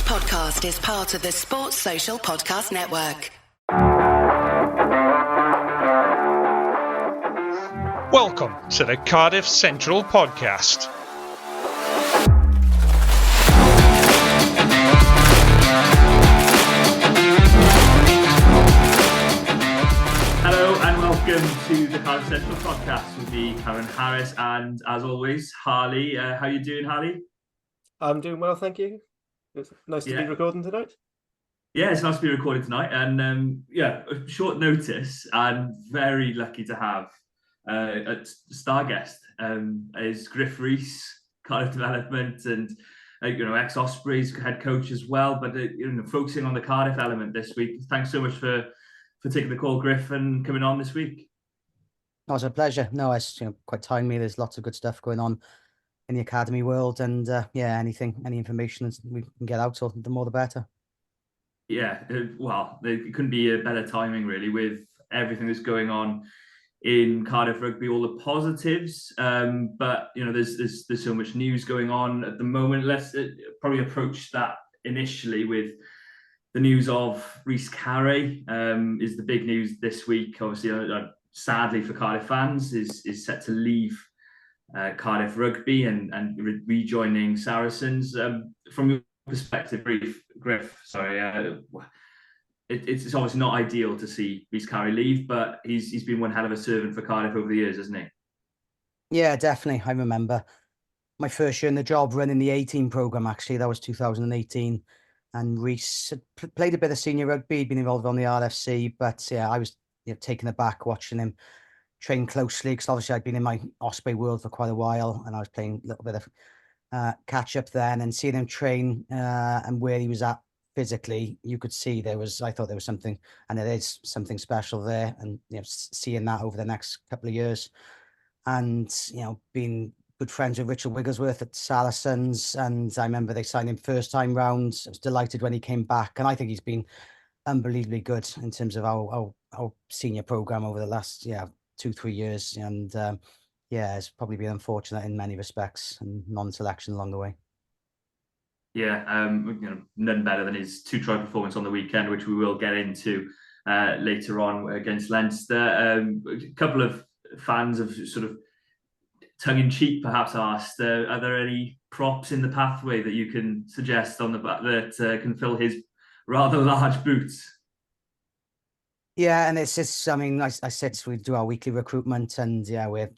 podcast is part of the Sports Social Podcast Network. Welcome to the Cardiff Central Podcast. Hello and welcome to the Cardiff Central Podcast with me, Carwyn Harris, and as always, Harley. How you doing, Harley? I'm doing well, thank you. It's nice to be recording tonight. Yeah, it's nice to be recording tonight, and short notice. I'm very lucky to have a star guest. Is Gruff Rees, Cardiff Development, and ex-Ospreys head coach as well. But focusing on the Cardiff element this week. Thanks so much for taking the call, Gruff, and coming on this week. No, it's a pleasure. No, it's quite timely. There's lots of good stuff going on in the academy world, and any information we can get out, so the more the better. Yeah, well, it couldn't be a better timing, really, with everything that's going on in Cardiff rugby, all the positives. But there's so much news going on at the moment. Let's probably approach that initially with the news of Rhys Carré. Is the big news this week. Obviously, sadly for Cardiff fans, is set to leave Cardiff rugby and rejoining Saracens. From your perspective, Gruff, it's obviously not ideal to see Rhys Carré leave, but he's been one hell of a servant for Cardiff over the years, hasn't he? Yeah, definitely. I remember my first year in the job running the 18 programme, actually. That was 2018. And Rhys had played a bit of senior rugby, been involved on the RFC, but I was taken aback watching him train closely, because obviously I'd been in my Osprey world for quite a while, and I was playing a little bit of catch up then, and seeing him train and where he was at physically, you could see I thought there was something, and there is something special there, and seeing that over the next couple of years, and being good friends with Richard Wigglesworth at Saracens, and I remember they signed him first time round. I was delighted when he came back, and I think he's been unbelievably good in terms of our senior program over the last 2-3 years, and it's probably been unfortunate in many respects and non-selection along the way. Yeah, none better than his 2-try performance on the weekend, which we will get into later on against Leinster. A couple of fans have sort of tongue-in-cheek perhaps asked, are there any props in the pathway that you can suggest on the back that can fill his rather large boots? Yeah, and it's just, I said we do our weekly recruitment, and we're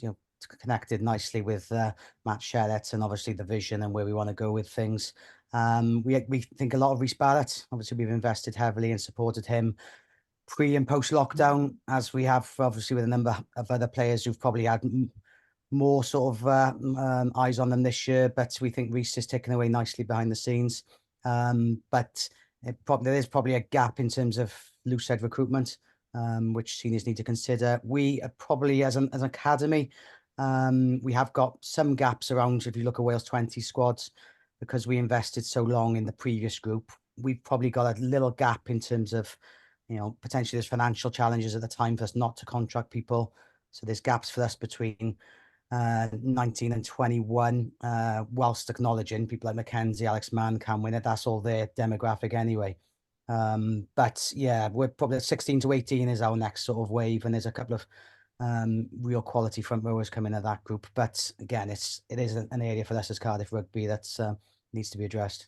connected nicely with Matt Sherratt, and obviously the vision and where we want to go with things. We think a lot of Rhys Barrett. Obviously, we've invested heavily and supported him pre and post lockdown, as we have obviously with a number of other players who've probably had more sort of eyes on them this year. But we think Rhys is taken away nicely behind the scenes. But there is probably a gap in terms of loose head recruitment, which seniors need to consider. We are probably, as an academy, we have got some gaps around. If you look at Wales 20 squads, because we invested so long in the previous group, we've probably got a little gap in terms of, potentially there's financial challenges at the time for us not to contract people. So there's gaps for us between 19 and 21, whilst acknowledging people like Mackenzie, Alex Mann, Cam Winnett, that's all their demographic anyway. But we're probably 16 to 18 is our next sort of wave, and there's a couple of real quality front rowers coming in that group. But again, it is an area for us as Cardiff rugby that needs to be addressed.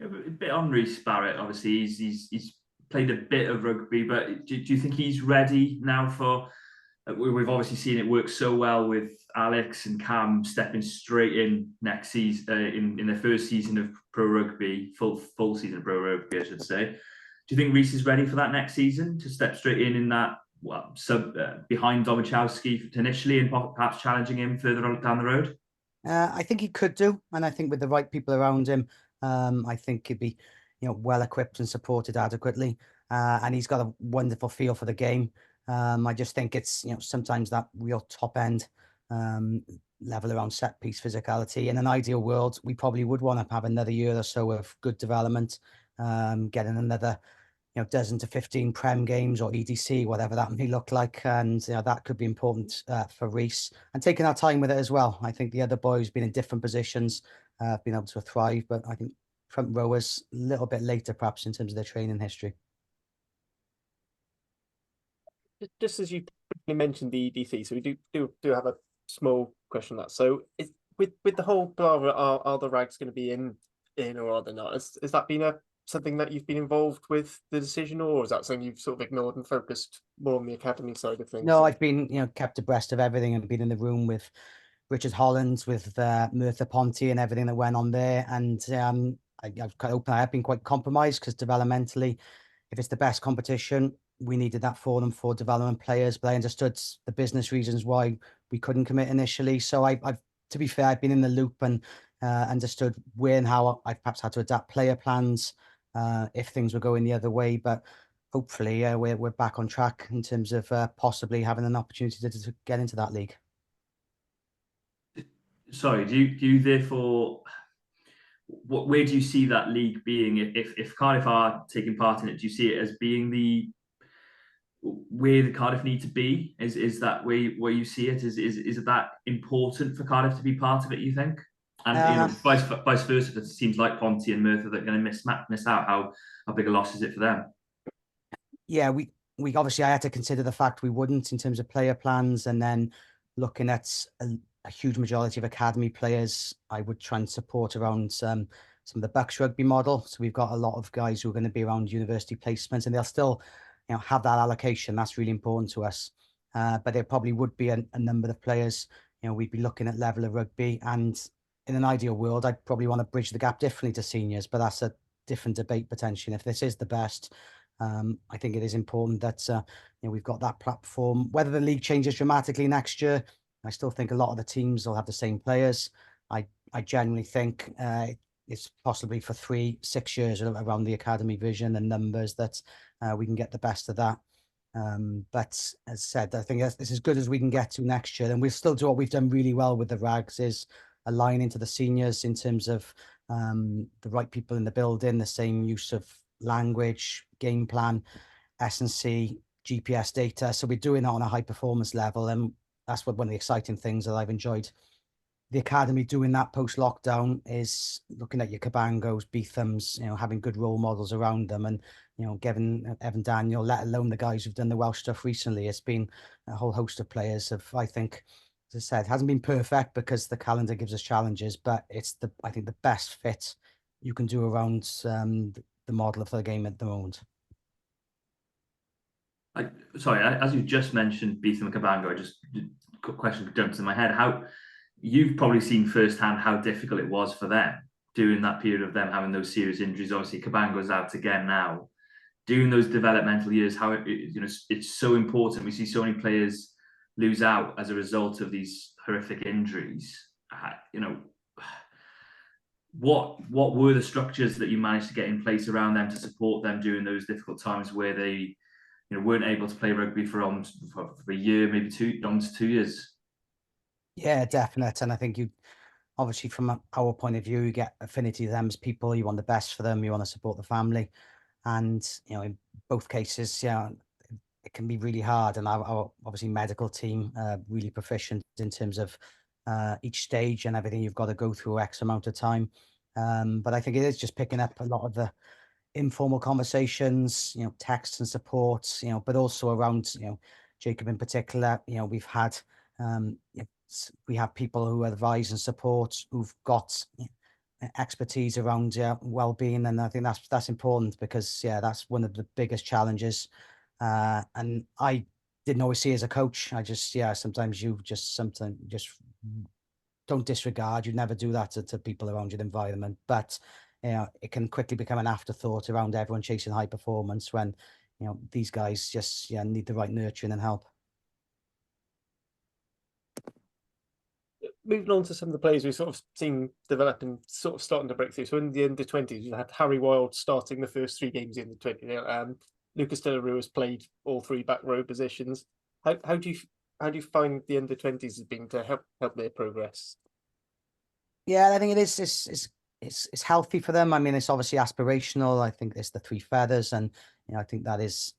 A bit on Rhys Barrett, obviously he's played a bit of rugby, but do you think he's ready now for? We've obviously seen it work so well with Alex and Cam stepping straight in next season, in their first season of pro rugby, full season of pro rugby, I should say. Do you think Rhys is ready for that next season to step straight in that behind Domachowski initially, and perhaps challenging him further on down the road? I think he could do, and I think with the right people around him, I think he'd be well equipped and supported adequately, and he's got a wonderful feel for the game. I just think it's sometimes that real top end level around set piece physicality. In an ideal world, we probably would want to have another year or so of good development, getting another dozen to 15 Prem games or EDC, whatever that may look like, and that could be important for Rhys, and taking our time with it as well. I think the other boys been in different positions, been able to thrive, but I think front rowers a little bit later, perhaps in terms of their training history. Just as you briefly mentioned the EDC, so we do have a small question on that. So with the whole blah, are the rags going to be in or are they not? Has that been something that you've been involved with the decision, or is that something you've sort of ignored and focused more on the academy side of things? No, I've been kept abreast of everything and been in the room with Richard Hollands, with Merthyr Ponty and everything that went on there. And I've quite open. I have been quite compromised because developmentally, if it's the best competition, we needed that for them for development players. But I understood the business reasons why we couldn't commit initially. So I've to be fair, I've been in the loop and understood where and how I've perhaps had to adapt player plans if things were going the other way. But hopefully, we're back on track in terms of possibly having an opportunity to get into that league. Sorry, do you therefore, where do you see that league being if Cardiff are taking part in it? Do you see it as being where the Cardiff need to be? Is that where you see it? Is it that important for Cardiff to be part of it, you think? And vice versa, it seems like Ponty and Merthyr that are going to miss out. How big a loss is it for them? Yeah, we obviously, I had to consider the fact we wouldn't in terms of player plans, and then looking at a huge majority of academy players, I would try and support around some of the Bucks rugby model. So we've got a lot of guys who are going to be around university placements, and they'll still have that allocation. That's really important to us. But there probably would be a number of players, we'd be looking at level of rugby, and in an ideal world, I'd probably want to bridge the gap differently to seniors, but that's a different debate potentially. If this is the best, I think it is important that we've got that platform. Whether the league changes dramatically next year, I still think a lot of the teams will have the same players. I genuinely think it's possibly for 3-6 years around the academy vision and numbers that we can get the best of that. But as I said, I think it's as good as we can get to next year, and we'll still do what we've done really well with the rags, is align into the seniors in terms of the right people in the building, the same use of language, game plan, S&C, GPS data. So we're doing that on a high performance level, and that's one of the exciting things that I've enjoyed the academy doing that post lockdown, is looking at your Cabangos, Beethams, having good role models around them, and giving Evan Daniel, let alone the guys who've done the Welsh stuff recently. It's been a whole host of players of, I think, as I said, hasn't been perfect because the calendar gives us challenges, but it's I think the best fit you can do around the model of the game at the moment. Sorry, as you just mentioned, Beetham and Cabango, question jumped in my head. How you've probably seen firsthand how difficult it was for them during that period of them having those serious injuries. Obviously, Cabango's out again now. During those developmental years, how it's so important. We see so many players lose out as a result of these horrific injuries. What were the structures that you managed to get in place around them to support them during those difficult times where they weren't able to play rugby for a year, maybe almost 2 years? Yeah, definite. And I think you obviously, from our point of view, you get affinity to them as people. You want the best for them. You want to support the family. And, in both cases, it can be really hard. And our obviously medical team, really proficient in terms of each stage and everything you've got to go through X amount of time. But I think it is just picking up a lot of the informal conversations, texts and support, but also around, Jacob in particular, we've had, we have people who advise and support who've got expertise around well-being, and I think that's important because that's one of the biggest challenges. And I didn't always see as a coach. I just sometimes you just don't disregard. You never do that to people around your environment, but it can quickly become an afterthought around everyone chasing high performance when these guys just need the right nurturing and help. Moving on to some of the players we've sort of seen develop and sort of starting to break through. So in the under-20s, you had Harry Wild starting the first 3 games in the 20. Lucas De La Rue has played all 3 back row positions. How do you find the under-20s has been to help their progress? Yeah, I think it is. It's healthy for them. I mean, it's obviously aspirational. I think there's the 3 feathers, and I think that is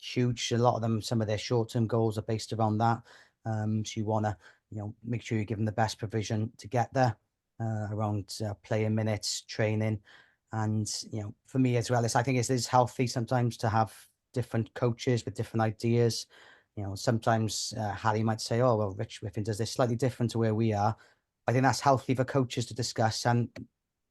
huge. A lot of them, some of their short-term goals are based around that. So you want to make sure you give them the best provision to get there around playing minutes, training. And, for me as well, I think it is healthy sometimes to have different coaches with different ideas. Sometimes Harry might say, oh, well, Rich Whiffen does this slightly different to where we are. I think that's healthy for coaches to discuss, and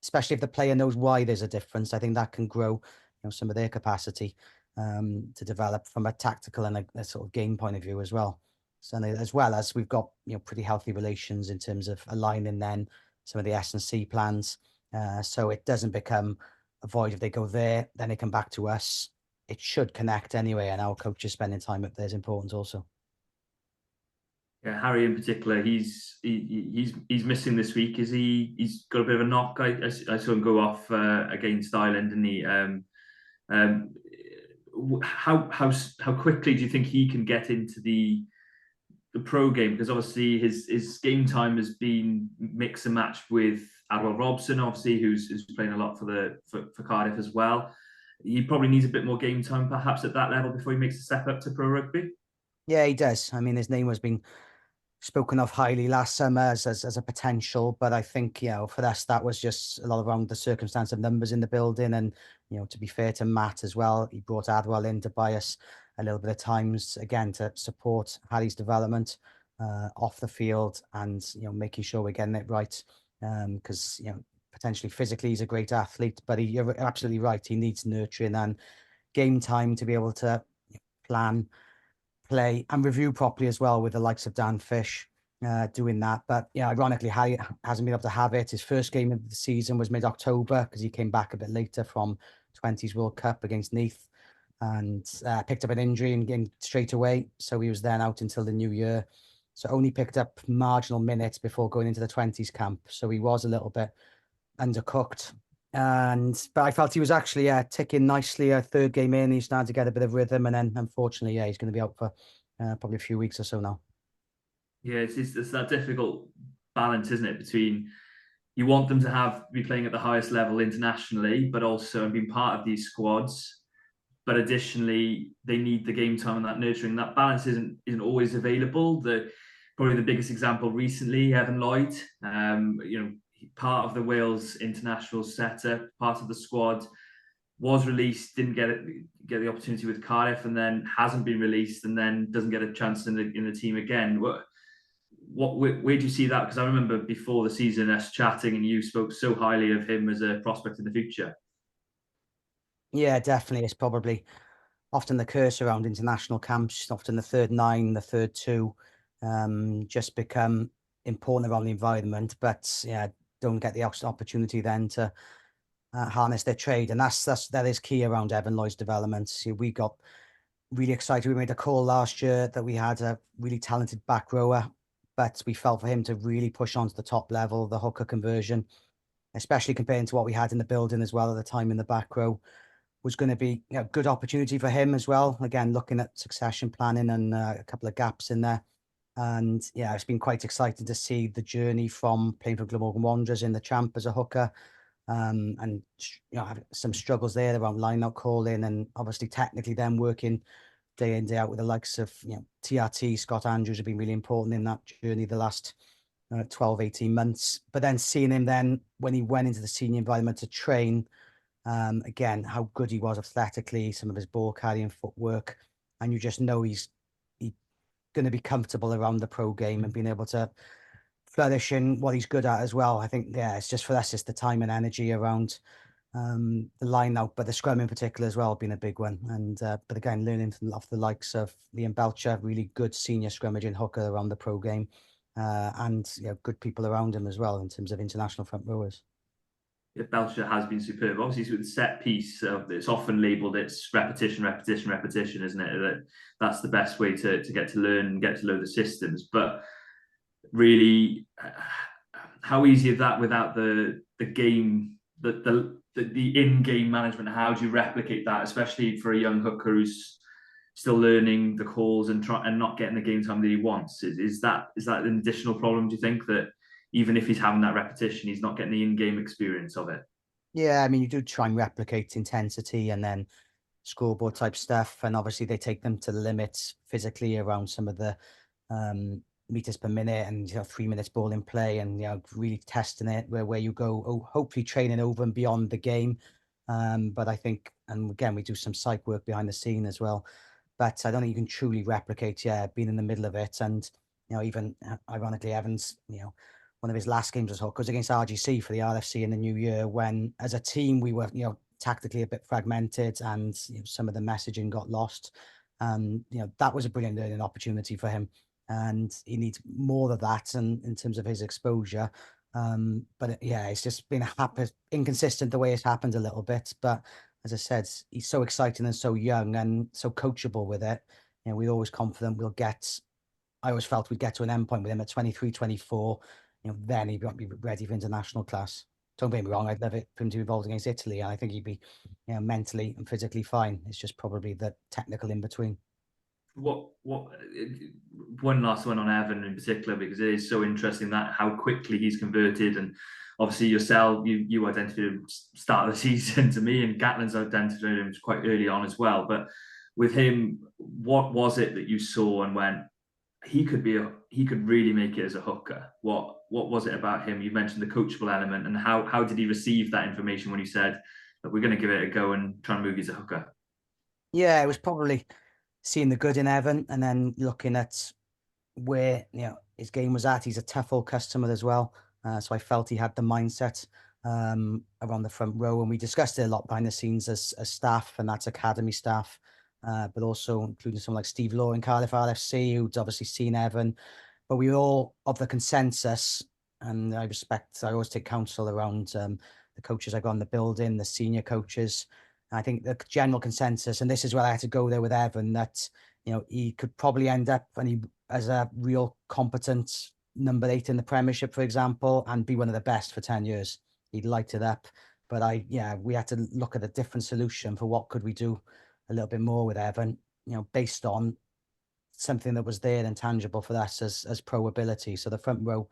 especially if the player knows why there's a difference, I think that can grow, some of their capacity to develop from a tactical and a sort of game point of view as well. So as well as we've got, pretty healthy relations in terms of aligning then some of the S&C plans. So it doesn't become a void if they go there, then they come back to us. It should connect anyway, and our coaches spending time up there is important also. Yeah, Harry in particular, he's missing this week. Is he? He's got a bit of a knock. I saw him go off against Ireland, didn't he? How quickly do you think he can get into the pro game? Because obviously his game time has been mix and match with Adwell Robson, obviously, who's playing a lot for Cardiff as well. He probably needs a bit more game time, perhaps at that level, before he makes a step up to pro rugby. Yeah, he does. I mean, his name has been spoken of highly last summer as a potential, but I think, for us, that was just a lot around the circumstance of numbers in the building. And, to be fair to Matt as well, he brought Adwell in to buy us a little bit of times, again, to support Harry's development off the field, and, making sure we're getting it right. Because, potentially physically he's a great athlete, but you're absolutely right. He needs nurturing and game time to be able to plan, play and review properly as well, with the likes of Dan Fish doing that. But ironically, Harry hasn't been able to have it. His first game of the season was mid-October because he came back a bit later from 20s World Cup against Neath, and picked up an injury and straight away. So he was then out until the new year. So only picked up marginal minutes before going into the 20s camp. So he was a little bit undercooked. But I felt he was actually ticking nicely. A third game in, he's starting to get a bit of rhythm, and then unfortunately, he's going to be out for probably a few weeks or so now. Yeah, it's that difficult balance, isn't it, between you want them to be playing at the highest level internationally, but also being part of these squads. But additionally, they need the game time and that nurturing. That balance isn't always available. Probably the biggest example recently, Evan Lloyd, part of the Wales international setup, part of the squad, was released, didn't get the opportunity with Cardiff, and then hasn't been released, and then doesn't get a chance in the team again. Where do you see that? Because I remember before the season us chatting, and you spoke so highly of him as a prospect in the future. Yeah, definitely. It's probably often the curse around international camps. Often the third 9, the third 2, just become important around the environment, but don't get the opportunity then to harness their trade. And that is key around Evan Lloyd's development. We got really excited. We made a call last year that we had a really talented back rower, but we felt for him to really push on to the top level, the hooker conversion, especially comparing to what we had in the building as well at the time in the back row, was going to be a good opportunity for him as well. Again, looking at succession planning and a couple of gaps in there. And it's been quite exciting to see the journey from playing for Glamorgan Wanderers in the Champ as a hooker, and some struggles there around line-out calling, and obviously technically then working day in, day out with the likes of TRT, Scott Andrews have been really important in that journey the last 12, 18 months. But then seeing him then when he went into the senior environment to train, again, how good he was athletically, some of his ball carrying footwork, and you just know he's going to be comfortable around the pro game and being able to flourish in what he's good at as well. I think, it's just for us, it's the time and energy around the line out, but the scrum in particular as well been a big one. And but again, learning off the likes of Liam Belcher, really good senior scrummaging hooker around the pro game, and good people around him as well in terms of international front rowers. Yeah, Belcher has been superb. Obviously, with the set piece, it's often labelled it's repetition, isn't it? That's the best way to get to learn and get to know the systems. But really, how easy is that without the game, the in-game management? How do you replicate that, especially for a young hooker who's still learning the calls and not getting the game time that he wants? Is that an additional problem, do you think, that even if he's having that repetition, he's not getting the in-game experience of it? Yeah, I mean, you do try and replicate intensity and then scoreboard type stuff, and obviously they take them to the limits physically around some of the meters per minute and 3 minutes ball in play, and really testing it where you go, hopefully training over and beyond the game. But I think, and again, we do some psych work behind the scene as well, but I don't think you can truly replicate being in the middle of it. And even ironically, Evans, one of his last games was against RGC for the RFC in the new year, when as a team we were tactically a bit fragmented, and some of the messaging got lost. That was a brilliant learning opportunity for him, and he needs more of that, and in terms of his exposure. But it's just been inconsistent the way it's happened a little bit. But as I said, he's so exciting and so young and so coachable with it. We're always confident I always felt we'd get to an end point with him at 23, 24. Then he'd be ready for international class. Don't get me wrong, I'd love it for him to be involved against Italy, and I think he'd be mentally and physically fine. It's just probably the technical in between. What one last one on Evan in particular, because it is so interesting that how quickly he's converted. And obviously yourself, you identified him start of the season to me, and Gatland's identified him quite early on as well. But with him, what was it that you saw and went, he could really make it as a hooker? What was it about him? You mentioned the coachable element, and how did he receive that information when you said that we're going to give it a go and try and move you as a hooker? Yeah, it was probably seeing the good in Evan, and then looking at where his game was at. He's a tough old customer as well, so I felt he had the mindset around the front row, and we discussed it a lot behind the scenes as staff, and that's academy staff, but also including someone like Steve Law in Cardiff RFC, who'd obviously seen Evan. But we were all of the consensus, and I always take counsel around the coaches I've got in the building, the senior coaches. I think the general consensus, and this is where I had to go there with Evan, that he could probably end up as a real competent number 8 in the Premiership, for example, and be one of the best for 10 years. He'd light it up. But we had to look at a different solution for what could we do a little bit more with Evan, based on something that was there and tangible for us as pro ability. So the front row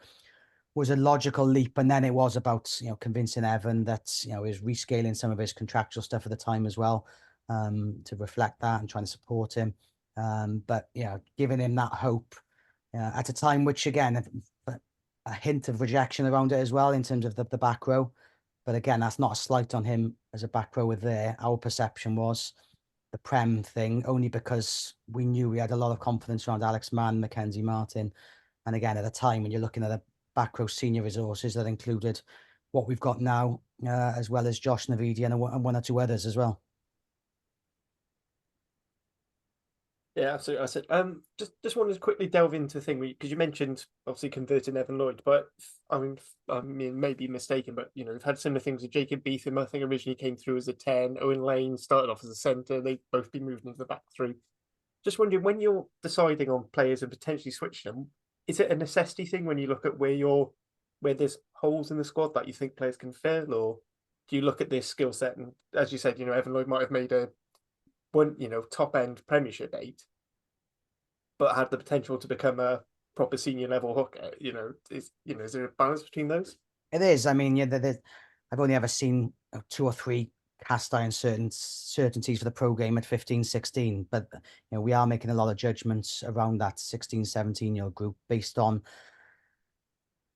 was a logical leap, and then it was about convincing Evan that he was rescaling some of his contractual stuff at the time as well, to reflect that and trying to support him. But giving him that hope at a time which, again, a hint of rejection around it as well in terms of the back row. But again, that's not a slight on him as a back rower there. Our perception was the Prem thing, only because we knew we had a lot of confidence around Alex Mann, Mackenzie Martin. And again, at the time, when you're looking at a back row senior resources, that included what we've got now, as well as Josh Navidi and one or two others as well. Yeah, absolutely. I said, just wanted to quickly delve into the thing because you mentioned obviously converting Evan Lloyd, but I mean, maybe mistaken, but we've had similar things with Jacob Beetham. I think originally came through as a 10. Owen Lane started off as a centre. They've both been moved into the back three. Just wondering, when you're deciding on players and potentially switching them, is it a necessity thing when you look at where there's holes in the squad that you think players can fill, or do you look at this skill set and, as you said, Evan Lloyd might have made a top end Premiership 8, but had the potential to become a proper senior level hooker? Is there a balance between those? It is. I mean, I've only ever seen 2 or 3 cast iron certainties for the pro game at 15, 16, but we are making a lot of judgments around that 16, 17-year-old group based on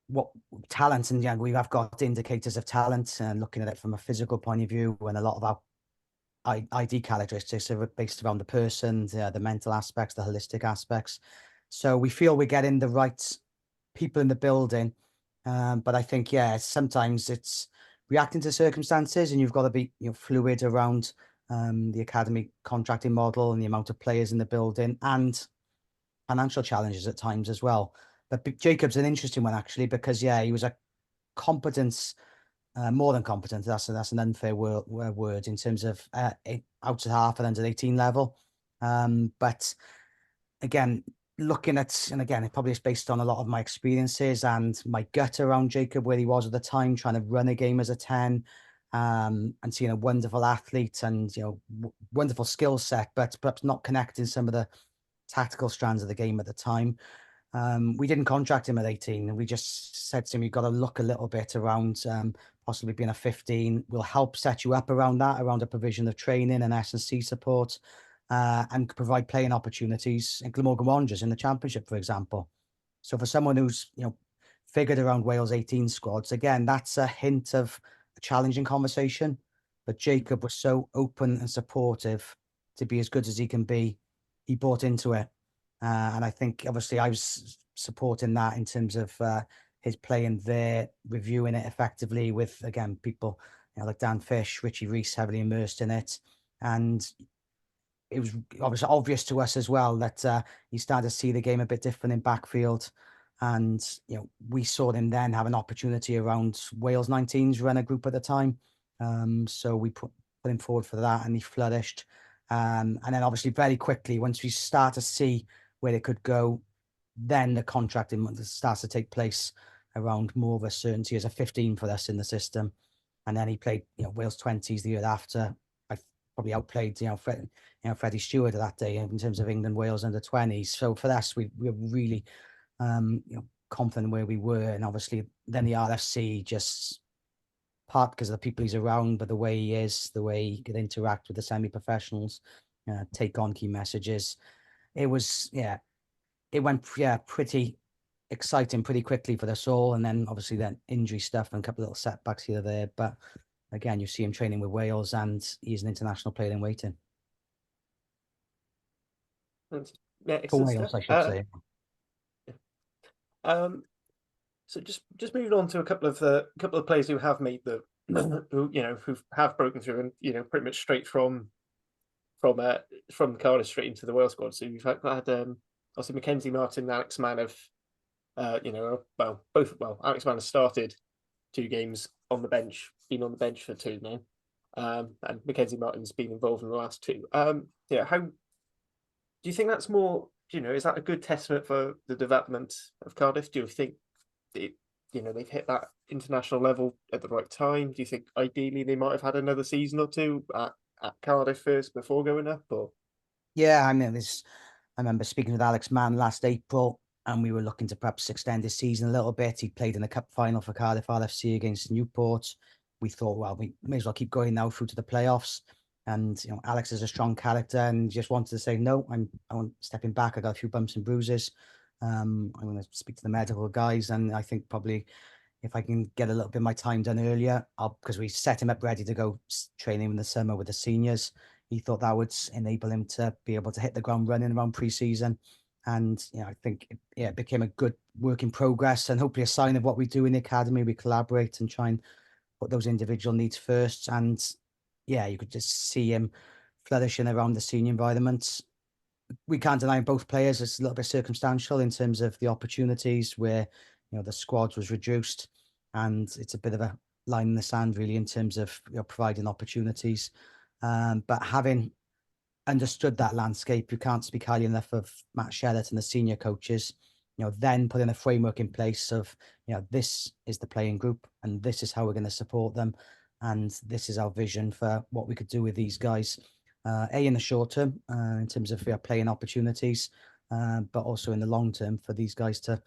what talent, and we have got indicators of talent, and looking at it from a physical point of view, and a lot of our ID characteristics are based around the person, the mental aspects, the holistic aspects. So we feel we're getting the right people in the building, but I think sometimes it's reacting to circumstances, and you've got to be fluid around the academy contracting model and the amount of players in the building, and financial challenges at times as well. But Jacob's an interesting one, actually, because he was a competence, more than competent. That's an unfair word in terms of out to half and under 18 level. But again, looking at, and again, it probably is based on a lot of my experiences and my gut around Jacob, where he was at the time, trying to run a game as a 10, and seeing a wonderful athlete and wonderful skill set, but perhaps not connecting some of the tactical strands of the game at the time. We didn't contract him at 18. We just said to him, you've got to look a little bit around possibly being a 15. We'll help set you up around that, around a provision of training and S&C support, and provide playing opportunities in Glamorgan Wanderers in the Championship, for example. So for someone who's, figured around Wales 18 squads, again, that's a hint of a challenging conversation. But Jacob was so open and supportive to be as good as he can be. He bought into it. And I think, obviously, I was supporting that in terms of his playing there, reviewing it effectively with, again, people like Dan Fish, Richie Rees heavily immersed in it. And it was obviously obvious to us as well that he started to see the game a bit different in backfield. And, we saw him then have an opportunity around Wales 19s runner group at the time. So we put him forward for that and he flourished. And then obviously very quickly, once we start to see where it could go, then the contracting starts to take place around more of a certainty as a 15 for us in the system. And then he played, Wales 20s the year after. I probably outplayed, Freddie Stewart that day in terms of England, Wales under 20s. So for us, we were really, confident where we were. And obviously then the RFC just part because of the people he's around, but the way he is, the way he could interact with the semi-professionals, take on key messages. It was, it went, pretty exciting pretty quickly for us all. And then obviously then injury stuff and a couple of little setbacks here or there. But again, you see him training with Wales and he's an international player in waiting. Yeah, For excellent Wales, stuff. I should say. So just moving on to a couple of players who have made the who have broken through and pretty much straight from Cardiff straight into the Wales squad. So you've had obviously Mackenzie Martin and Alex Mann have Alex Mann has started 2 games on the bench, been on the bench for 2 now, and Mackenzie Martin's been involved in the last 2. How do you think that's more? Is that a good testament for the development of Cardiff? Do you think they've hit that international level at the right time? Do you think ideally they might have had another season or 2 at Cardiff first before going up? Or Yeah, I remember speaking with Alex Mann last April, and we were looking to perhaps extend his season a little bit. He played in the cup final for Cardiff RFC against Newport. We thought, well, we may as well keep going now through to the playoffs. And Alex is a strong character, and just wanted to say, no, I'm stepping back. I got a few bumps and bruises. I'm going to speak to the medical guys, and I think probably if I can get a little bit of my time done earlier, because we set him up ready to go training in the summer with the seniors. He thought that would enable him to be able to hit the ground running around pre-season. And I think it became a good work in progress and hopefully a sign of what we do in the academy. We collaborate and try and put those individual needs first. And you could just see him flourishing around the senior environment. We can't deny both players. It's a little bit circumstantial in terms of the opportunities where, the squad was reduced, and it's a bit of a line in the sand really in terms of providing opportunities. But having understood that landscape, you can't speak highly enough of Matt Shellett and the senior coaches, then putting a framework in place of, this is the playing group and this is how we're going to support them. And this is our vision for what we could do with these guys, in the short term, in terms of playing opportunities, but also in the long term for these guys to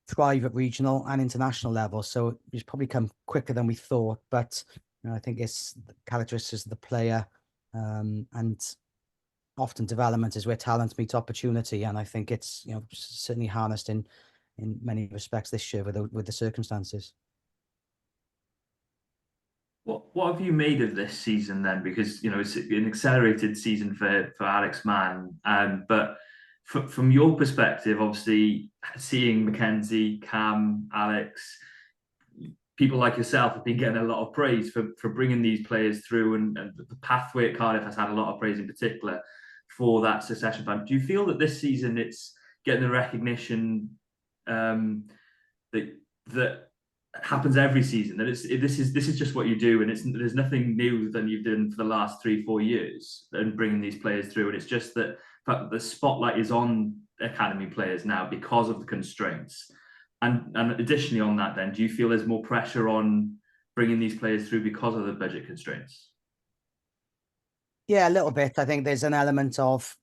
thrive at regional and international level. So it's probably come quicker than we thought, but I think it's the characteristics of the player, and often development is where talent meets opportunity. And I think it's certainly harnessed in many respects this year with the circumstances. What have you made of this season then? Because it's an accelerated season for Alex Mann, but from your perspective, obviously seeing Mackenzie, Cam, Alex, people like yourself have been getting a lot of praise for bringing these players through, and the pathway at Cardiff has had a lot of praise in particular for that succession plan. Do you feel that this season it's getting the recognition that happens every season, that this is just what you do, and there's nothing new than you've done for the last 3-4 years and bringing these players through, and it's just that the spotlight is on academy players now because of the constraints, and additionally on that, then do you feel there's more pressure on bringing these players through because of the budget constraints? Yeah, a little bit. I think there's an element of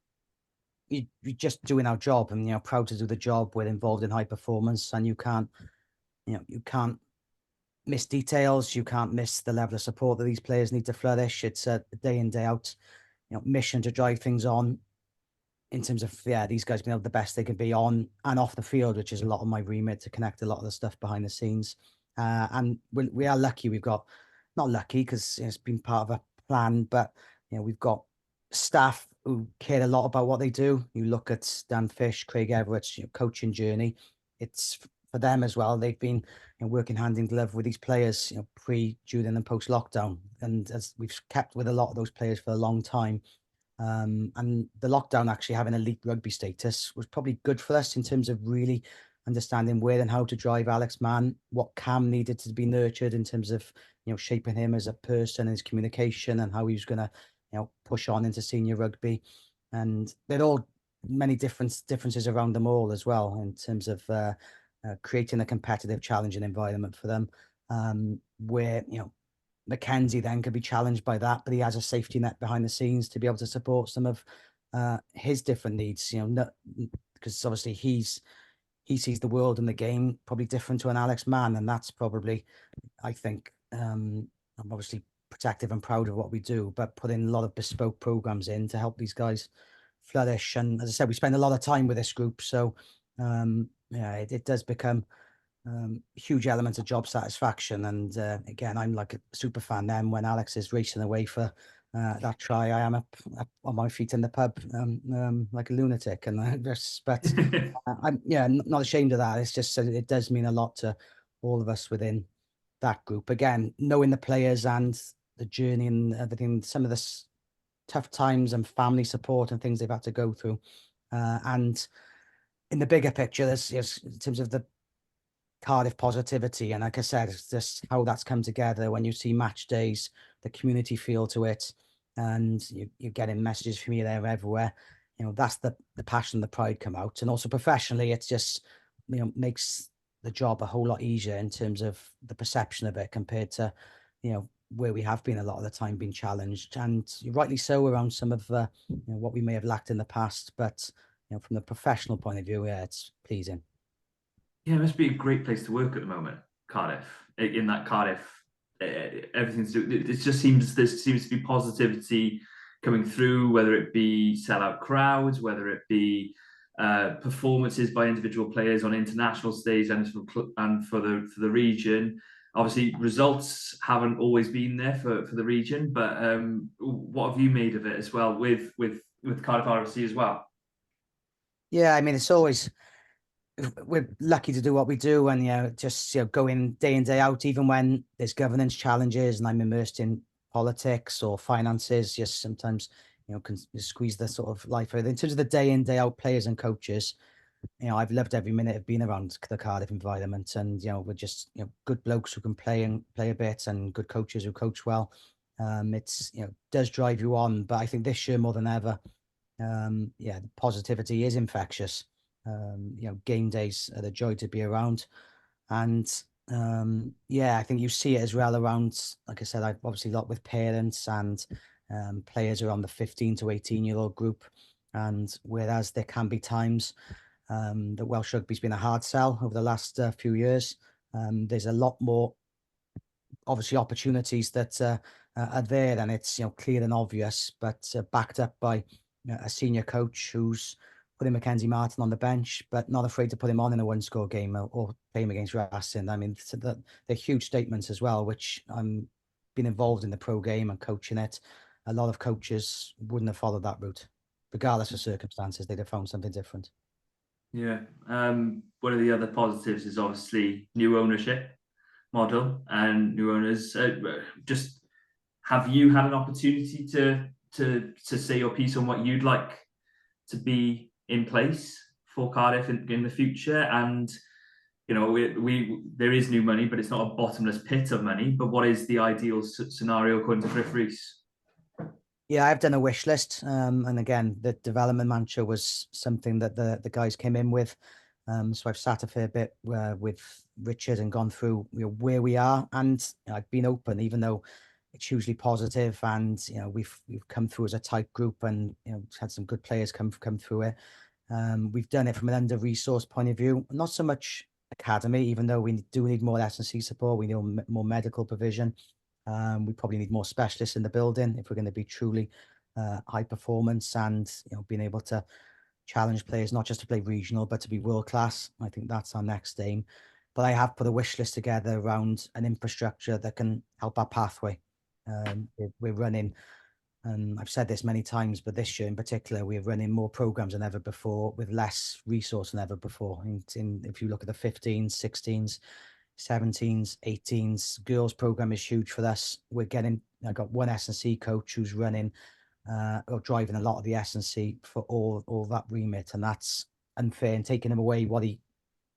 you just doing our job, and proud to do the job. We're involved in high performance, and you can't miss details. You can't miss the level of support that these players need to flourish. It's a day in, day out, mission to drive things on. in terms of, these guys being able the best they can be on and off the field, which is a lot of my remit to connect a lot of the stuff behind the scenes. And we are lucky. We've got, not lucky because it's been part of a plan, but we've got staff who care a lot about what they do. You look at Dan Fish, Craig Everett's coaching journey. It's for them as well. They've been working hand in glove with these players, pre, during, and post lockdown, and as we've kept with a lot of those players for a long time. And the lockdown actually having elite rugby status was probably good for us in terms of really understanding where and how to drive Alex Mann, what Cam needed to be nurtured in terms of shaping him as a person, his communication, and how he was going to push on into senior rugby. And they're all many differences around them all as well in terms of creating a competitive, challenging environment for them, where Mackenzie then could be challenged by that, but he has a safety net behind the scenes to be able to support some of his different needs. Because obviously he sees the world and the game probably different to an Alex Mann, and that's probably, I think, I'm obviously protective and proud of what we do, but putting a lot of bespoke programs in to help these guys flourish. And as I said, we spend a lot of time with this group, so it does become huge element of job satisfaction. And again, I'm like a super fan then when Alex is racing away for that try. I am up on my feet in the pub like a lunatic, and but I'm not ashamed of that. It's just it does mean a lot to all of us within that group. Again, knowing the players and the journey and everything, some of the tough times and family support and things they've had to go through, and in the bigger picture, there's in terms of the Cardiff positivity, and like I said, it's just how that's come together when you see match days, the community feel to it, and you're getting messages from you there everywhere. That's the passion, the pride come out. And also professionally, it's just makes the job a whole lot easier in terms of the perception of it compared to where we have been a lot of the time being challenged, and rightly so, around some of what we may have lacked in the past. But from the professional point of view, it's pleasing. Yeah, it must be a great place to work at the moment, Cardiff. In that Cardiff, everything's. It just seems there seems to be positivity coming through, whether it be sellout crowds, whether it be performances by individual players on international stage and for the region. Obviously, results haven't always been there for the region, but what have you made of it as well with Cardiff RFC as well? Yeah, I mean, it's always. We're lucky to do what we do, and just going day in, day out, even when there's governance challenges and I'm immersed in politics or finances, just sometimes can squeeze the sort of life out. In terms of the day in, day out players and coaches, I've loved every minute of being around the Cardiff environment, and we're just good blokes who can play a bit, and good coaches who coach well. It's does drive you on, but I think this year more than ever, the positivity is infectious. Game days are the joy to be around, and I think you see it as well around, like I said, I've obviously lot with parents and players around the 15 to 18-year-old group, and whereas there can be times that Welsh rugby's been a hard sell over the last few years, there's a lot more obviously opportunities that are there, and it's clear and obvious, but backed up by a senior coach who's putting Mackenzie Martin on the bench, but not afraid to put him on in a one-score game or play him against Racing. I mean, they're huge statements as well, which I'm been involved in the pro game and coaching it. A lot of coaches wouldn't have followed that route, regardless of circumstances. They'd have found something different. Yeah. One of the other positives is obviously new ownership model and new owners. Just have you had an opportunity to say your piece on what you'd like to be in place for Cardiff in the future? And we there is new money, but it's not a bottomless pit of money. But what is the ideal scenario according to Gruff Rees? Yeah, I've done a wish list, and again, the development mantra was something that the guys came in with. So I've sat a fair bit with Richard and gone through where we are, and I've been open, even though it's hugely positive, and we've come through as a tight group, and had some good players come through it. We've done it from an under-resourced point of view, not so much academy, even though we do need more S&C support, we need more medical provision. We probably need more specialists in the building if we're going to be truly high performance, and being able to challenge players, not just to play regional, but to be world class. I think that's our next aim. But I have put a wish list together around an infrastructure that can help our pathway. We're running, and I've said this many times, but this year in particular, we're running more programs than ever before with less resource than ever before. If you look at the 15s, 16s, 17s, 18s, girls program is huge for us. I got one S&C coach who's running or driving a lot of the S&C for all that remit, and that's unfair and taking him away what he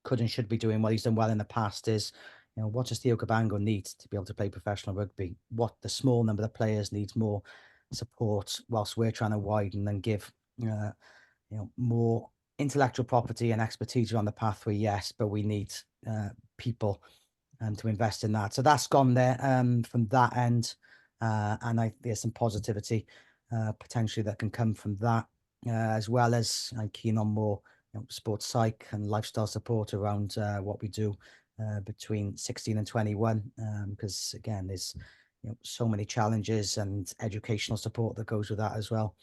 could and should be doing. What he's done well in the past is, what does Theo Cabango need to be able to play professional rugby? What the small number of players needs more support, whilst we're trying to widen and give more intellectual property and expertise around the pathway. Yes, but we need people to invest in that. So that's gone there from that end, and there's some positivity potentially that can come from that, as well as I'm keen on more sports psych and lifestyle support around what we do between 16 and 21, because again, there's so many challenges and educational support that goes with that as well.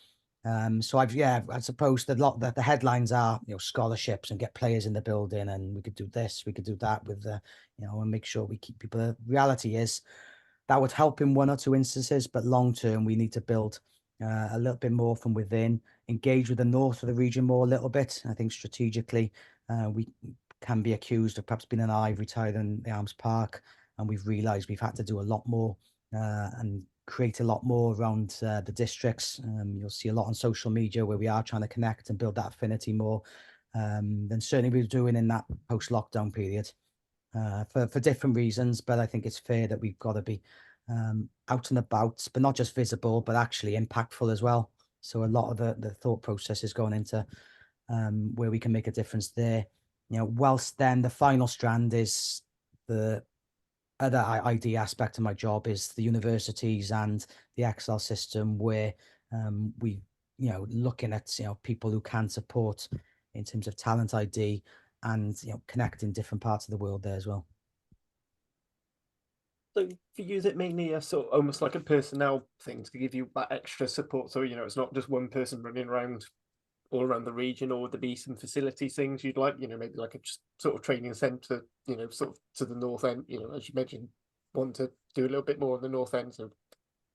So I suppose the headlines are scholarships and get players in the building, and we could do this, we could do that with and make sure we keep people. The reality is that would help in one or two instances, but long term we need to build a little bit more from within, engage with the north of the region more a little bit. I think strategically we can be accused of perhaps being an ivory tower in the Arms Park, and we've realised we've had to do a lot more and create a lot more around the districts. You'll see a lot on social media where we are trying to connect and build that affinity more than certainly we were doing in that post-lockdown period for different reasons. But I think it's fair that we've got to be out and about, but not just visible, but actually impactful as well. So a lot of the thought process is going into where we can make a difference there. Whilst then the final strand is the other ID aspect of my job is the universities and the Excel system, where we looking at people who can support in terms of talent ID and connecting different parts of the world there as well. So for you, is it mainly a sort of almost like a personnel thing to give you that extra support? So it's not just one person running around all around the region, or would there be some facility things you'd like, maybe like a sort of training centre, sort of to the north end, as you mentioned, want to do a little bit more on the north end, so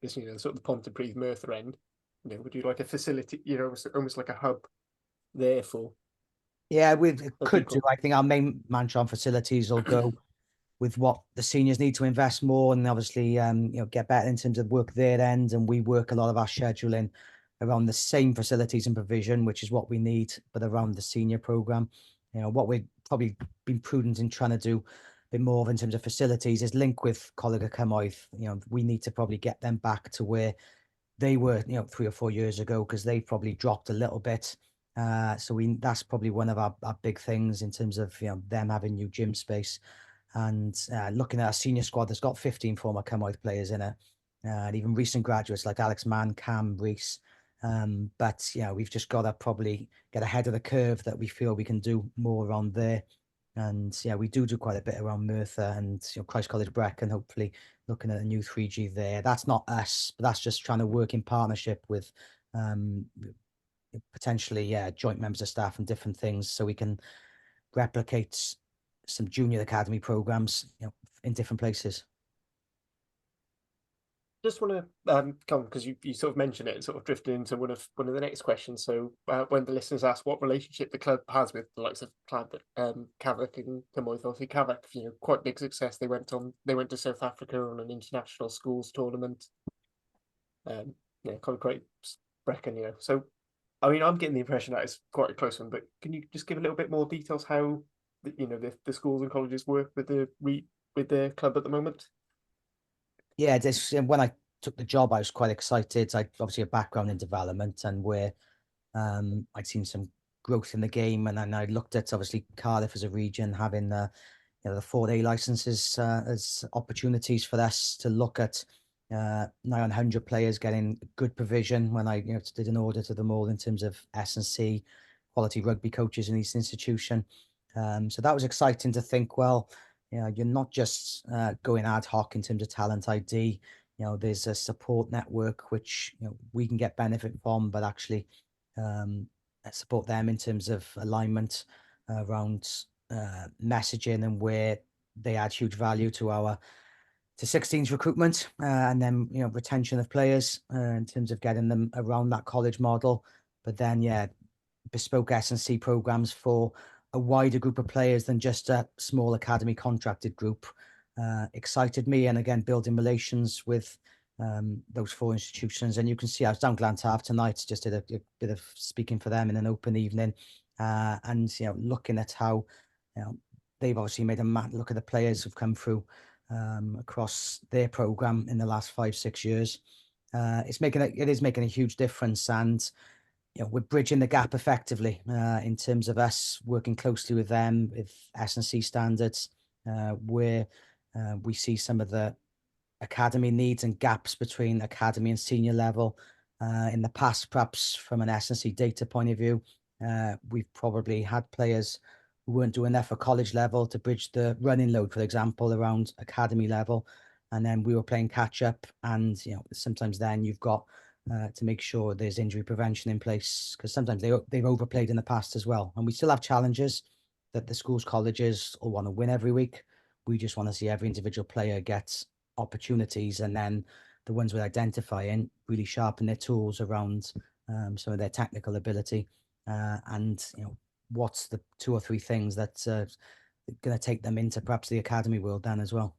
this, sort of the Pontypridd Merthyr end, would you like a facility, almost like a hub there for? Yeah, we could do. I think our main mantra on facilities will go with what the seniors need to invest more, and obviously, get better in terms of work their end. And we work a lot of our scheduling around the same facilities and provision, which is what we need, but around the senior program. What we've probably been prudent in trying to do a bit more of in terms of facilities is link with Coleg Cymoedd. We need to probably get them back to where they were, 3 or 4 years ago, because they probably dropped a little bit. So that's probably one of our big things in terms of them having new gym space. And looking at our senior squad, that's got 15 former Cymoedd players in it, and even recent graduates like Alex Mann, Cam, Rees. But we've just got to probably get ahead of the curve, that we feel we can do more around there. And we do quite a bit around Merthyr and Christ College Brecon, hopefully looking at a new 3G there. That's not us, but that's just trying to work in partnership with potentially joint members of staff and different things, so we can replicate some junior academy programs in different places. Just want to come, because you sort of mentioned it and sort of drifted into one of the next questions. So when the listeners ask what relationship the club has with the likes of Cardiff and Cymoedd, obviously Cardiff, quite big success. They went to South Africa on an international schools tournament. Kind of great Brecon, So I mean, I'm getting the impression that it's quite a close one, but can you just give a little bit more details how the schools and colleges work with the club at the moment? Yeah, when I took the job, I was quite excited. I obviously a background in development, and where I'd seen some growth in the game, and then I looked at obviously Cardiff as a region having the 4A licenses as opportunities for us to look at 900 players getting good provision. When I did an audit of them all in terms of S&C quality rugby coaches in each institution, so that was exciting to think, well, you're not just going ad hoc in terms of talent ID. There's a support network which we can get benefit from, but actually support them in terms of alignment around messaging and where they add huge value to our to 16s recruitment, and then retention of players in terms of getting them around that college model. But then bespoke S&C programs for a wider group of players than just a small academy contracted group excited me. And again, building relations with those 4 institutions. And you can see I was down Glantaf tonight, just did a bit of speaking for them in an open evening, and looking at how they've obviously made a look at the players who've come through across their program in the last 5-6 years. It is making a huge difference, and we're bridging the gap effectively in terms of us working closely with them with S&C standards, where we see some of the academy needs and gaps between academy and senior level. In the past, perhaps from an S&C data point of view, we've probably had players who weren't doing that for college level to bridge the running load, for example, around academy level. And then we were playing catch up, and sometimes then you've got to make sure there's injury prevention in place, because sometimes they've overplayed in the past as well. And we still have challenges that the schools, colleges all want to win every week. We just want to see every individual player get opportunities, and then the ones we're identifying really sharpen their tools around some of their technical ability, and what's the 2 or 3 things that's going to take them into perhaps the academy world then as well.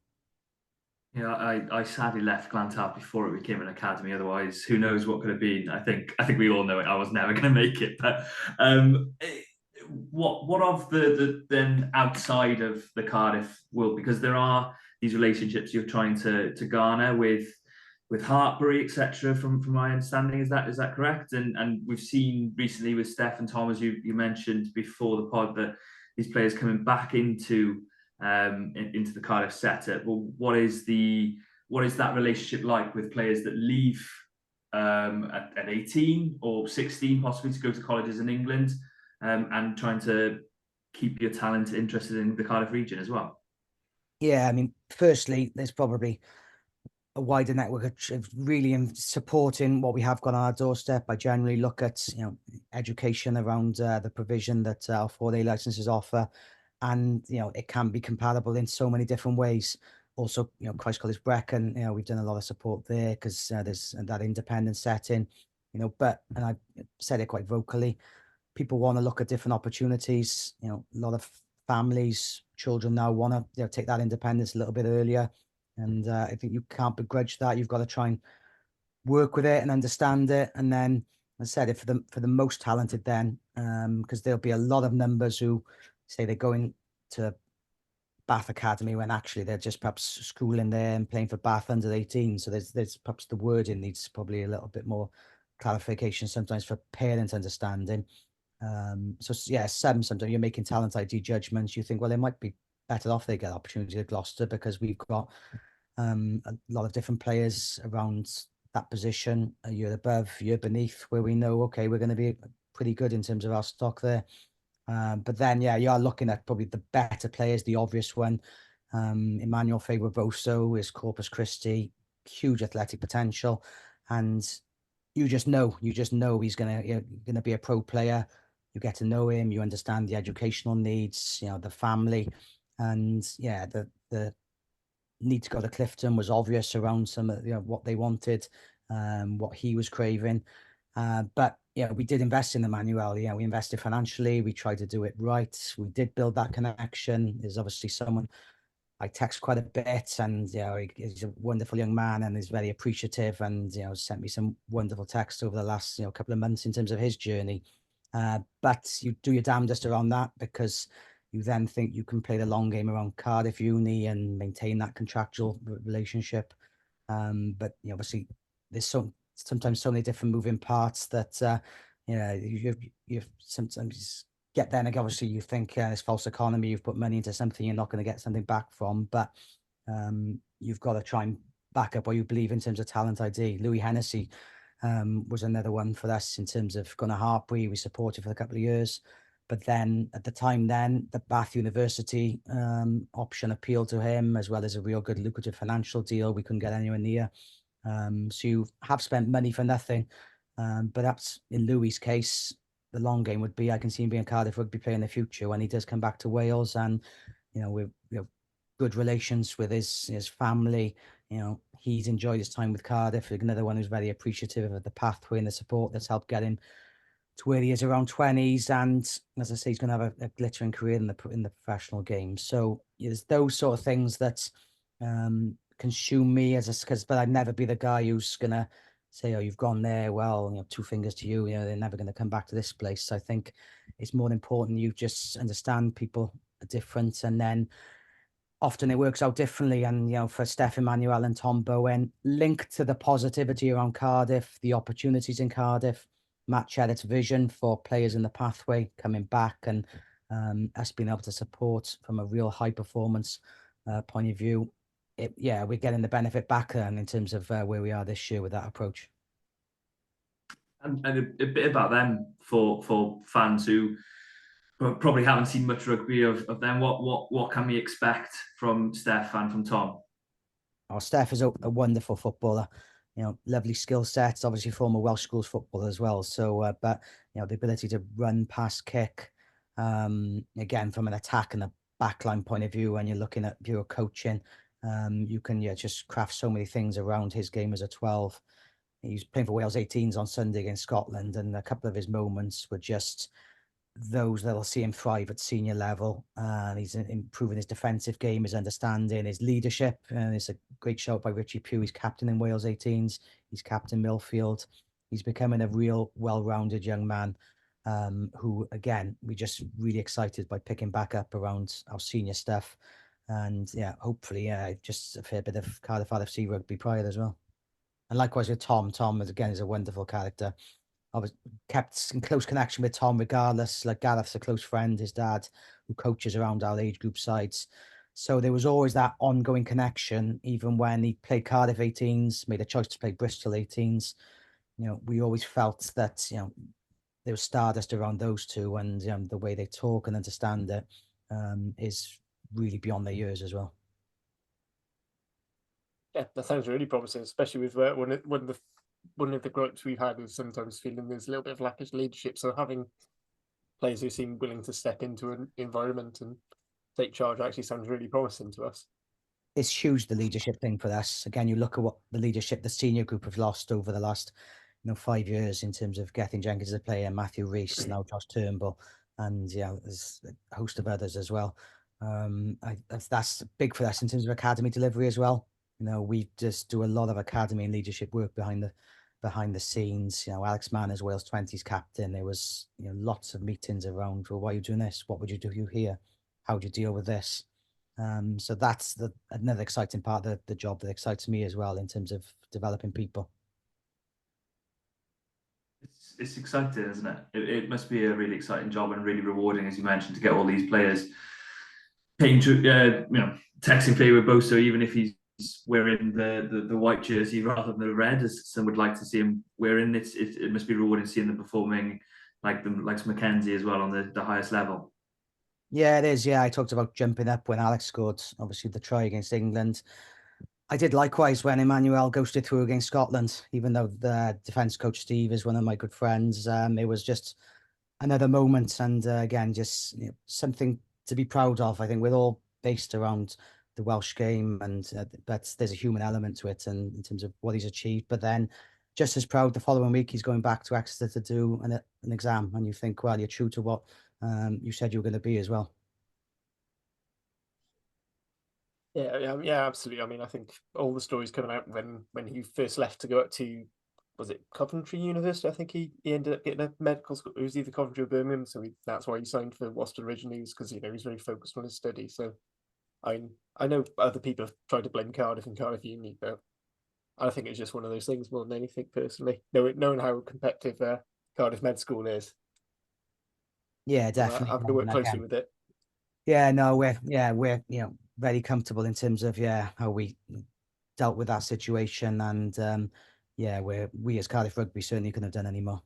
I sadly left Glantaf before it became an academy. Otherwise, who knows what could have been. I think we all know it. I was never going to make it. But what of the then outside of the Cardiff world? Because there are these relationships you're trying to garner with Hartbury, etc. From my understanding, is that correct? And we've seen recently with Steph and Tom, as you mentioned before the pod, that these players coming back into the Cardiff setup. Well, what is that relationship like with players that leave at 18 or 16, possibly, to go to colleges in England, and trying to keep your talent interested in the Cardiff region as well? Yeah, I mean, firstly, there's probably a wider network of really supporting what we have got on our doorstep. I generally look at education around the provision that our 4A licenses offer, and it can be compatible in so many different ways. Also, Christ College Brecon, we've done a lot of support there because there's that independent setting, but, and I said it quite vocally, people want to look at different opportunities. A lot of families, children now want to take that independence a little bit earlier. And I think you can't begrudge that. You've got to try and work with it and understand it. And then, as I said, for the most talented then, because there'll be a lot of numbers who say they're going to Bath Academy when actually they're just perhaps schooling there and playing for Bath under 18. So there's perhaps the wording needs probably a little bit more clarification sometimes for parents understanding. So yeah, sometimes you're making talent ID judgments. You think, well, it might be better off they get opportunity at Gloucester because we've got a lot of different players around that position, a year above, year beneath, where we know, okay, we're going to be pretty good in terms of our stock there. But then, yeah, you are looking at probably the better players. The obvious one, Emmanuel Favourboso, is Corpus Christi, huge athletic potential, and you just know he's gonna be a pro player. You get to know him, you understand the educational needs, the family, and yeah, the need to go to Clifton was obvious around some of what they wanted, what he was craving. But we did invest in Emmanuel. We invested financially. We tried to do it right. We did build that connection. There's obviously someone I text quite a bit, and he's a wonderful young man, and he's very appreciative, and sent me some wonderful texts over the last couple of months in terms of his journey. But you do your damnedest around that, because you then think you can play the long game around Cardiff Uni and maintain that contractual relationship. But obviously there's sometimes so many different moving parts that you sometimes get there, and obviously you think it's false economy. You've put money into something you're not going to get something back from, but you've got to try and back up what you believe in terms of talent ID. Louis Hennessy was another one for us in terms of going to Hartbury. We supported for a couple of years, but then at the time the Bath University option appealed to him, as well as a real good lucrative financial deal we couldn't get anywhere near. So you have spent money for nothing, but that's in Louis' case. the long game would be, I can see him being a Cardiff rugby player in the future when he does come back to Wales, and with good relations with his family. He's enjoyed his time with Cardiff. Another one who's very appreciative of the pathway and the support that's helped get him to where he is around 20s. And as I say, he's going to have a glittering career in the professional game. So there's those sort of things that consume me but I'd never be the guy who's going to say, oh, you've gone there. Well, two fingers to you, they're never going to come back to this place. I think it's more important you just understand people are different, and then often it works out differently. And, for Steph Emmanuel and Tom Bowen, linked to the positivity around Cardiff, the opportunities in Cardiff, Matt Sherritt's vision for players in the pathway coming back, and us being able to support from a real high performance point of view. We're getting the benefit back then in terms of where we are this year with that approach. And a bit about them for fans who probably haven't seen much rugby of them. What can we expect from Steph and from Tom? Oh, Steph is a wonderful footballer. Lovely skill sets. Obviously, former Welsh schools footballer as well. So, but the ability to run, pass, kick. Again, from an attack and a backline point of view, when you're looking at pure coaching, you can just craft so many things around his game as a 12. He was playing for Wales 18s on Sunday against Scotland, and a couple of his moments were just those that'll see him thrive at senior level. And he's improving his defensive game, his understanding, his leadership. And it's a great shout by Richie Pugh. He's captain in Wales 18s. He's captain Millfield. He's becoming a real well-rounded young man who, again, we're just really excited by picking back up around our senior stuff. And hopefully, just a fair bit of Cardiff RFC rugby pride as well. And likewise with Tom. Tom, again, is a wonderful character. I was kept in close connection with Tom regardless. Like, Gareth's a close friend, his dad, who coaches around our age group sides. So there was always that ongoing connection, even when he played Cardiff 18s, made a choice to play Bristol 18s. We always felt that, there was stardust around those two, and the way they talk and understand it is really beyond their years as well. Yeah, that sounds really promising, especially with one of the gripes we've had is sometimes feeling there's a little bit of lack of leadership. So having players who seem willing to step into an environment and take charge actually sounds really promising to us. It's huge, the leadership thing for us. Again, you look at what the leadership the senior group have lost over the last 5 years in terms of Gethin Jenkins as a player, Matthew Rees, now Josh Turnbull, and there's a host of others as well. That's big for us in terms of academy delivery as well. We just do a lot of academy and leadership work behind the scenes. Alex Mann is Wales 20s captain. There was lots of meetings around, well, why are you doing this? What would you do here? How would you deal with this? So that's another exciting part of the job that excites me as well in terms of developing people. It's exciting, isn't it? It must be a really exciting job and really rewarding, as you mentioned, to get all these players paying texting favour both. So even if he's wearing the white jersey rather than the red, as some would like to see him wearing, it must be rewarding seeing them performing like Mackenzie as well on the highest level. Yeah, it is. Yeah, I talked about jumping up when Alex scored, obviously, the try against England. I did likewise when Emmanuel ghosted through against Scotland, even though the defence coach Steve is one of my good friends. It was just another moment, and again, just something to be proud of. I think we're all based around the Welsh game, and but there's a human element to it, and in terms of what he's achieved. But then, just as proud, the following week he's going back to Exeter to do an exam, and you think, well, you're true to what you said you were going to be as well. Yeah, absolutely. I mean, I think all the stories coming out when he first left to go up to, was it Coventry University? I think he ended up getting a medical school. It was either Coventry or Birmingham, so that's why he signed for Worcester originally, because he's very focused on his study. So I know other people have tried to blame Cardiff and Cardiff Uni, but I think it's just one of those things more than anything personally. Knowing how competitive Cardiff Med School is. Yeah, definitely. Having to work closely with it. Yeah, no, we're very comfortable in terms of how we dealt with that situation, and we as Cardiff Rugby certainly couldn't have done any more.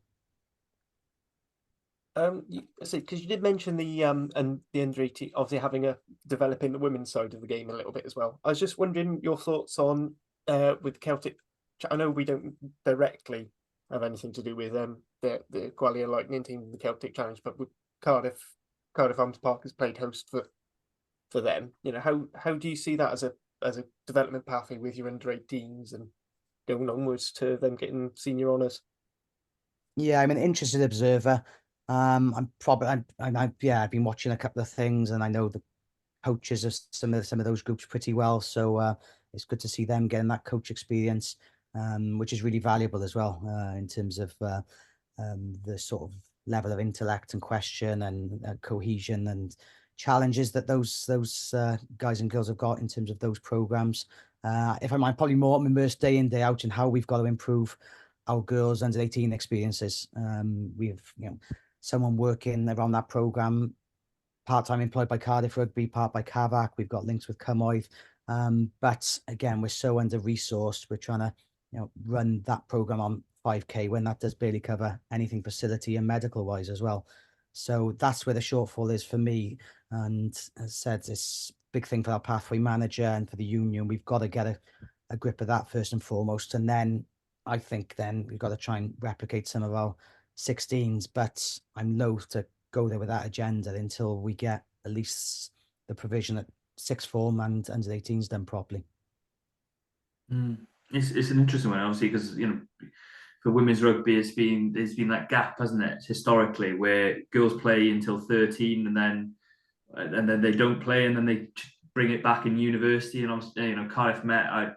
Because you did mention the and the under 18 obviously developing the women's side of the game a little bit as well. I was just wondering your thoughts on with Celtic. I know we don't directly have anything to do with the Gwalior Lightning team in the Celtic Challenge, but with Cardiff Arms Park has played host for them. You know, how do you see that as a development pathway with your under 18s and going onwards to them getting senior honours? Yeah, I'm an interested observer. I've been watching a couple of things, and I know the coaches of some of those groups pretty well. So it's good to see them getting that coach experience, which is really valuable as well in terms of the sort of level of intellect and question and cohesion and challenges that those guys and girls have got in terms of those programs. If I might, probably more immersed day in, day out in how we've got to improve our girls under 18 experiences. We've someone working around that program, part-time employed by Cardiff Rugby, part by Cavac. We've got links with Cymoedd. But again, we're so under-resourced. We're trying to run that program on 5K when that does barely cover anything facility and medical wise as well. So that's where the shortfall is for me. And as I said, it's a big thing for our pathway manager and for the union. We've got to get a grip of that first and foremost. And then I think then we've got to try and replicate some of our 16s, but I'm loath to go there with that agenda until we get at least the provision at sixth form and under 18s done properly. It's an interesting one, obviously, because for women's rugby, there's been that gap, hasn't it, historically, where girls play until 13 and then they don't play, and then they bring it back in university. And obviously, Cardiff Met, I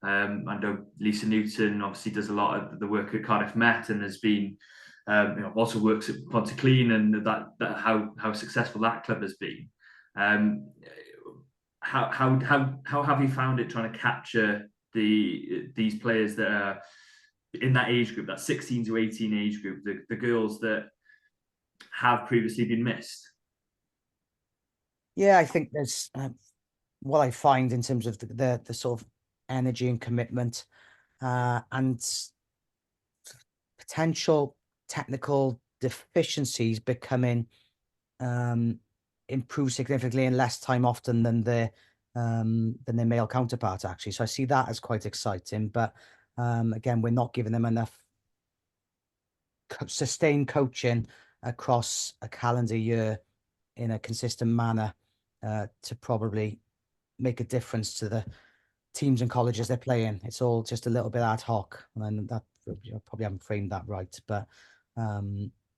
know Lisa Newton obviously does a lot of the work at Cardiff Met, and has been also works at Pontyclean, and that how successful that club has been. How have you found it trying to capture these players that are in that age group, that 16 to 18 age group, the girls that have previously been missed? Yeah, I think there's what I find in terms of the sort of energy and commitment and potential technical deficiencies becoming improved significantly in less time often than their male counterpart, actually. So I see that as quite exciting. But again, we're not giving them enough sustained coaching across a calendar year in a consistent manner to probably make a difference to the teams and colleges they're playing. It's all just a little bit ad hoc, and that probably haven't framed that right. But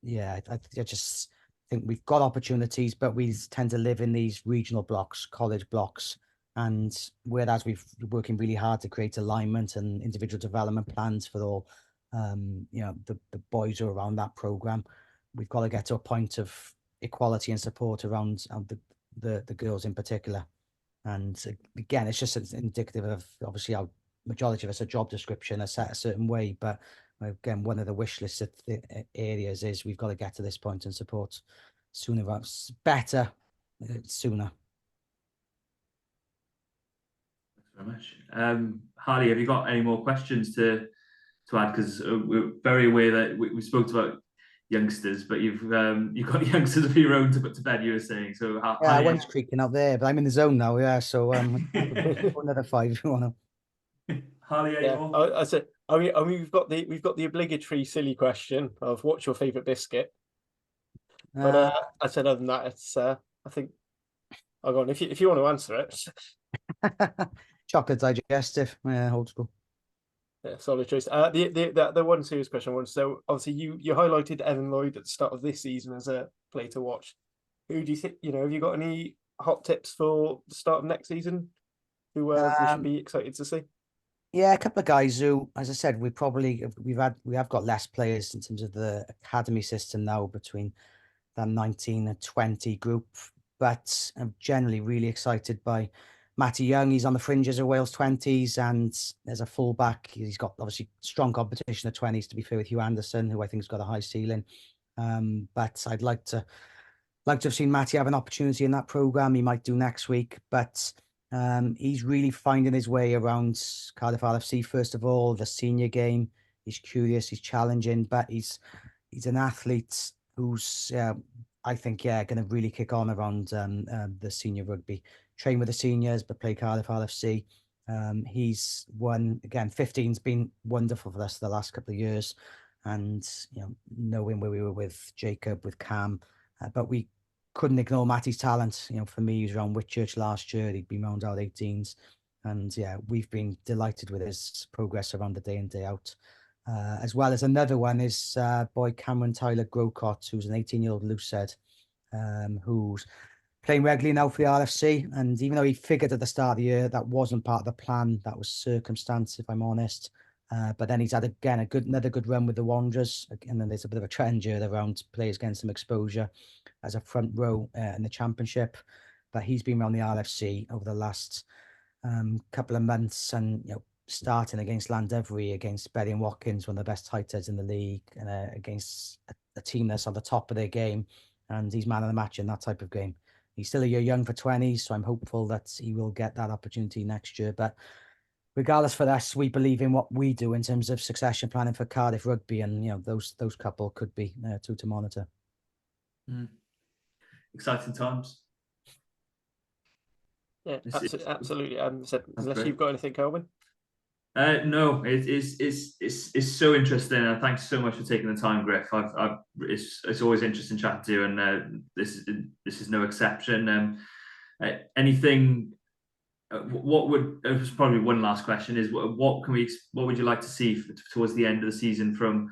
yeah, I just think we've got opportunities, but we tend to live in these regional blocks, college blocks, and whereas we're working really hard to create alignment and individual development plans for all the boys who are around that program, we've got to get to a point of equality and support around the girls in particular. And again, it's just indicative of obviously our majority of us a job description are set a certain way, but again, one of the wish list areas is we've got to get to this point and support sooner, better, sooner. Thanks very much. Harley, have you got any more questions to add? Because we're very aware that we spoke about youngsters, but you've got youngsters of your own to put to bed, you were saying. So yeah, one's creaking out there, but I'm in the zone now. Yeah, so another 5 if you want to. Harley, yeah, I said, I mean, we've got the obligatory silly question of what's your favourite biscuit. But I said other than that, it's I think I'll go on if you want to answer it. Chocolate digestive, yeah, old school. Yeah, solid choice. The one serious question was, so obviously you highlighted Evan Lloyd at the start of this season as a player to watch. Who do you think, have you got any hot tips for the start of next season who we should be excited to see? Yeah, a couple of guys who, as I said, we have got less players in terms of the academy system now between that 19 and 20 group, but I'm generally really excited by Matty Young. He's on the fringes of Wales 20s, and there's a fullback. He's got obviously strong competition at 20s, to be fair, with Hugh Anderson, who I think has got a high ceiling. But I'd like to have seen Matty have an opportunity in that program. He might do next week, but he's really finding his way around Cardiff RFC. First of all, the senior game. He's curious, he's challenging, but he's an athlete who's I think going to really kick on around the senior rugby. Train with the seniors, but play Cardiff RFC. He's won again. 15's been wonderful for us the last couple of years. and knowing where we were with Jacob, with Cam, but we couldn't ignore Matty's talent. For me, he was around Whitchurch last year. He'd been round our 18s, and we've been delighted with his progress around the day in, day out. As well as another one is boy Cameron Tyler Grocott, who's an 18-year-old loosehead, who's playing regularly now for the RFC. And even though he figured at the start of the year, that wasn't part of the plan, that was circumstance, if I'm honest. But then he's had another good run with the Wanderers, and then there's a bit of a trend here around players getting some exposure as a front row in the Championship. But he's been around the RFC over the last couple of months, and starting against Llandovery, against Berry and Watkins, one of the best tight heads in the league, and against a team that's on the top of their game, and he's man of the match in that type of game. He's still a year young for 20s, so I'm hopeful that he will get that opportunity next year. But regardless for us, we believe in what we do in terms of succession planning for Cardiff Rugby, and those couple could be two to monitor. Exciting times. Yeah, absolutely. Unless you've got anything, Carwyn. No, it's so interesting, and thanks so much for taking the time, Griff. It's always interesting chatting to you, and this is no exception. Anything? It was probably one last question is what would you like to see towards the end of the season from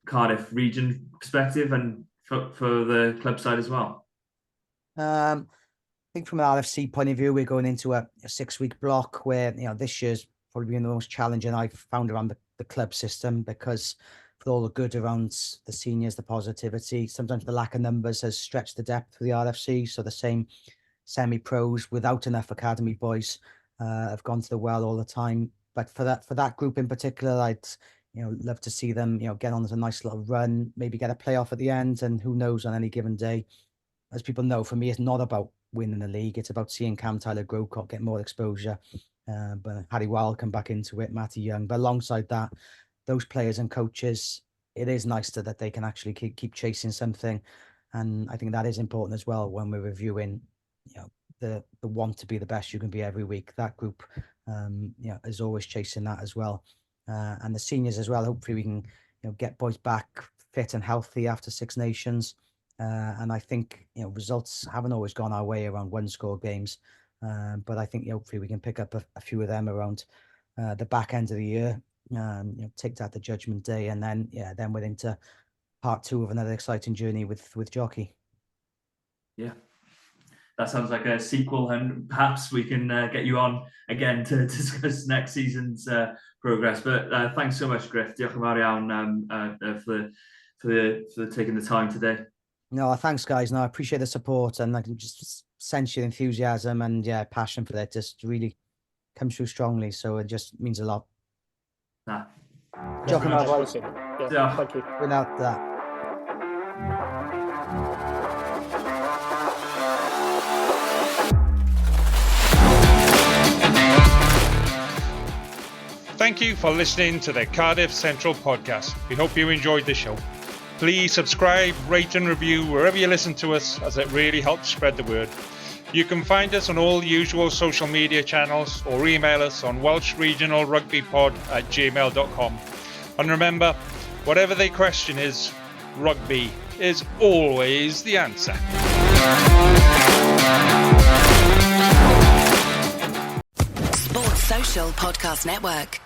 Cardiff region perspective and for the club side as well? I think from an RFC point of view, we're going into a 6-week block where this year's probably been the most challenging I've found around the club system, because for all the good around the seniors, the positivity, sometimes the lack of numbers has stretched the depth for the RFC. So the same semi-pros without enough academy boys have gone to the well all the time. But for that group in particular, I'd love to see them get on a nice little run, maybe get a playoff at the end, and who knows, on any given day. As people know, for me, it's not about winning the league. It's about seeing Cam Tyler Grocott get more exposure. But Harry Wild come back into it, Matty Young. But alongside that, those players and coaches, it is nice that they can actually keep chasing something. And I think that is important as well when we're reviewing, the want to be the best you can be every week. That group, is always chasing that as well. And the seniors as well. Hopefully we can, get boys back fit and healthy after Six Nations. And I think, results haven't always gone our way around one-score games. But I think hopefully we can pick up a few of them around the back end of the year. Take that to Judgment Day, and then we're into part 2 of another exciting journey with Jockey. Yeah, that sounds like a sequel, and perhaps we can get you on again to discuss next season's progress. But thanks so much, Griff. Diolch yn fawr iawn for taking the time today. No, thanks, guys. No, I appreciate the support, and I can just sense your enthusiasm and passion for that. Just really comes through strongly, so it just means a lot. Diolch yn fawr. Thank you. Without that. Thank you for listening to the Cardiff Central podcast. We hope you enjoyed the show. Please subscribe, rate and review wherever you listen to us, as it really helps spread the word. You can find us on all the usual social media channels or email us on welshregionalrugbypod@gmail.com. And remember, whatever the question is, rugby is always the answer. Sports Social Podcast Network.